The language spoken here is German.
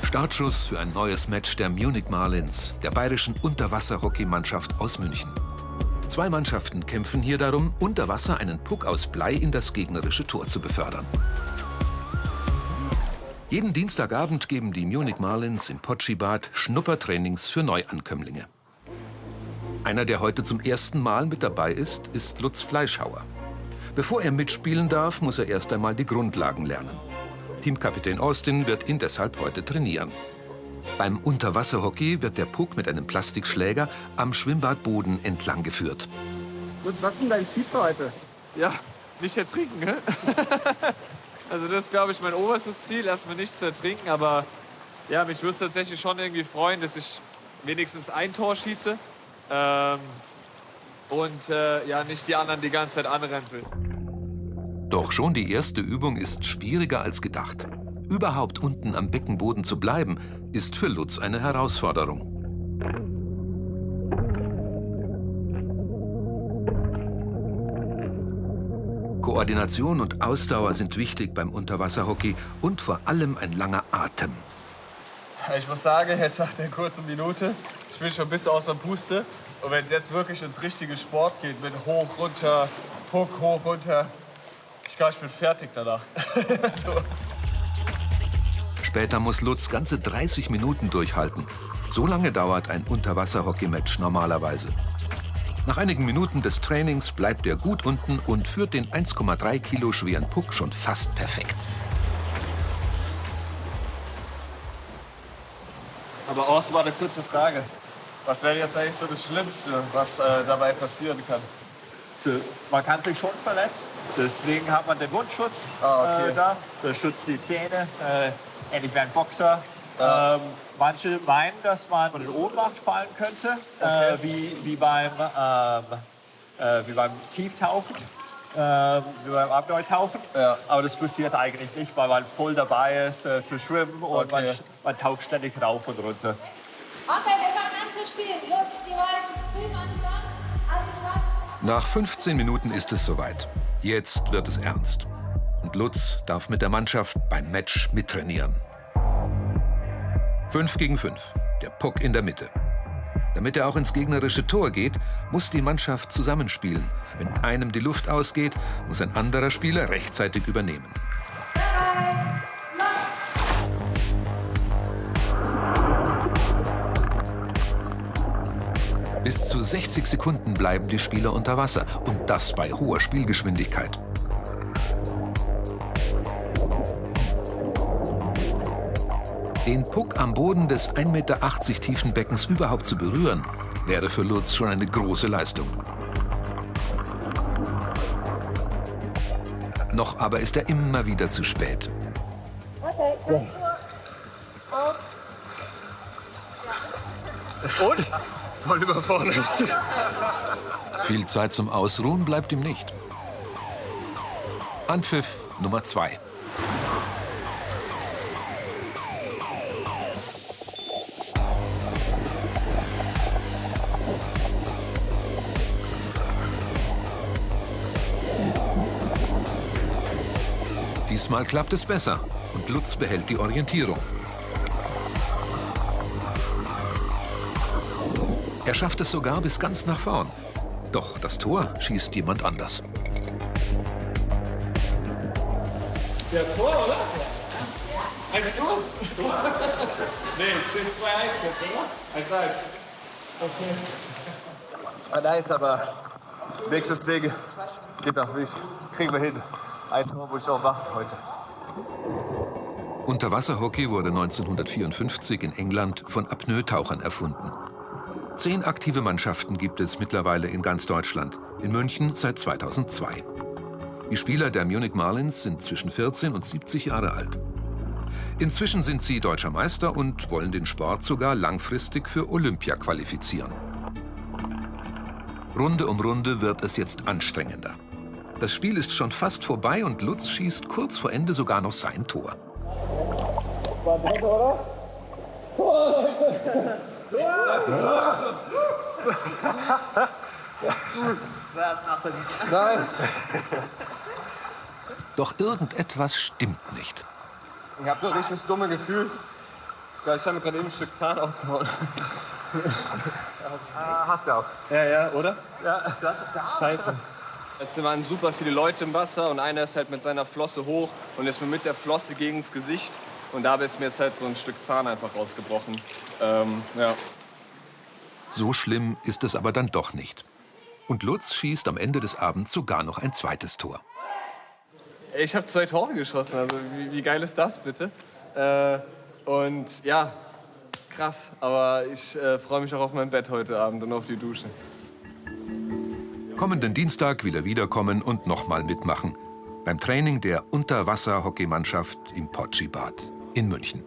Startschuss für ein neues Match der Munich Marlins, der bayerischen Unterwasserhockeymannschaft aus München. Zwei Mannschaften kämpfen hier darum, unter Wasser einen Puck aus Blei in das gegnerische Tor zu befördern. Jeden Dienstagabend geben die Munich Marlins im Potschibad Schnuppertrainings für Neuankömmlinge. Einer, der heute zum ersten Mal mit dabei ist, ist Lutz Fleischhauer. Bevor er mitspielen darf, muss er erst einmal die Grundlagen lernen. Teamkapitän Austin wird ihn deshalb heute trainieren. Beim Unterwasserhockey wird der Puck mit einem Plastikschläger am Schwimmbadboden entlang geführt. Lutz, was ist denn dein Ziel für heute? Ja, nicht ertrinken, ne? Also das ist, glaube ich, mein oberstes Ziel, erstmal nicht zu ertrinken. Aber ja, mich würde es tatsächlich schon irgendwie freuen, dass ich wenigstens ein Tor schieße. Ja, nicht die anderen die ganze Zeit anrempeln. Doch schon die erste Übung ist schwieriger als gedacht. Überhaupt unten am Beckenboden zu bleiben, ist für Lutz eine Herausforderung. Koordination und Ausdauer sind wichtig beim Unterwasserhockey und vor allem ein langer Atem. Ich muss sagen, jetzt nach der kurzen Minute, ich bin schon ein bisschen außer Puste. Und wenn es jetzt wirklich ins richtige Sport geht, mit hoch, runter, Puck, hoch, runter, ich glaube, ich bin fertig danach. So. Später muss Lutz ganze 30 Minuten durchhalten. So lange dauert ein Unterwasserhockey-Match normalerweise. Nach einigen Minuten des Trainings bleibt er gut unten und führt den 1,3 Kilo schweren Puck schon fast perfekt. Aber Urs, mal eine kurze Frage. Was wäre jetzt eigentlich so das Schlimmste, was dabei passieren kann? Man kann sich schon verletzen, deswegen hat man den Mundschutz da. Das schützt die Zähne, ähnlich wie ein Boxer. Manche meinen, dass man in Ohnmacht fallen könnte, wie beim Tieftauchen, wie beim Abneutauchen. Ja. Aber das passiert eigentlich nicht, weil man voll dabei ist zu schwimmen und man taucht ständig rauf und runter. Okay, wir fangen an zu spielen. Los, die Weißen, drüben an die Wand, an die Wand. Nach 15 Minuten ist es soweit. Jetzt wird es ernst. Und Lutz darf mit der Mannschaft beim Match mittrainieren. 5 gegen 5, der Puck in der Mitte. Damit er auch ins gegnerische Tor geht, muss die Mannschaft zusammenspielen. Wenn einem die Luft ausgeht, muss ein anderer Spieler rechtzeitig übernehmen. Bis zu 60 Sekunden bleiben die Spieler unter Wasser und das bei hoher Spielgeschwindigkeit. Den Puck am Boden des 1,80 Meter tiefen Beckens überhaupt zu berühren, wäre für Lutz schon eine große Leistung. Noch aber ist er immer wieder zu spät. Okay, Und? Voll überfordert. Viel Zeit zum Ausruhen bleibt ihm nicht. Anpfiff Nummer 2. Diesmal klappt es besser und Lutz behält die Orientierung. Er schafft es sogar bis ganz nach vorn. Doch das Tor schießt jemand anders. Ja, Tor, oder? 1-0? Nee, es steht 2-1 jetzt, oder? 1-1. Okay. Ah, nice, aber nächstes Ding geht nach mich. Kriegen wir hin. Ein Tor muss ich auch machen heute. Unterwasserhockey wurde 1954 in England von Apnoe-Tauchern erfunden. 10 aktive Mannschaften gibt es mittlerweile in ganz Deutschland, in München seit 2002. Die Spieler der Munich Marlins sind zwischen 14 und 70 Jahre alt. Inzwischen sind sie deutscher Meister und wollen den Sport sogar langfristig für Olympia qualifizieren. Runde um Runde wird es jetzt anstrengender. Das Spiel ist schon fast vorbei und Lutz schießt kurz vor Ende sogar noch sein Tor. War drin, oder? Tor, Leute! Nice. Doch irgendetwas stimmt nicht. Ich habe so ein richtig dumme Gefühl. Ja, ich habe mir gerade eben ein Stück Zahn ausgehauen. Hast du auch. Ja, oder? Ja, das Scheiße. Es waren super viele Leute im Wasser und einer ist halt mit seiner Flosse hoch und ist mir mit der Flosse gegen das Gesicht. Und dabei ist mir jetzt halt so ein Stück Zahn einfach rausgebrochen. Ja. So schlimm ist es aber dann doch nicht. Und Lutz schießt am Ende des Abends sogar noch ein zweites Tor. Ich habe 2 Tore geschossen, also wie geil ist das bitte? Und ja, krass, aber ich freue mich auch auf mein Bett heute Abend und auf die Dusche. Kommenden Dienstag wieder wiederkommen und nochmal mitmachen. Beim Training der Unterwasser-Hockeymannschaft im Podschi-Bad in München.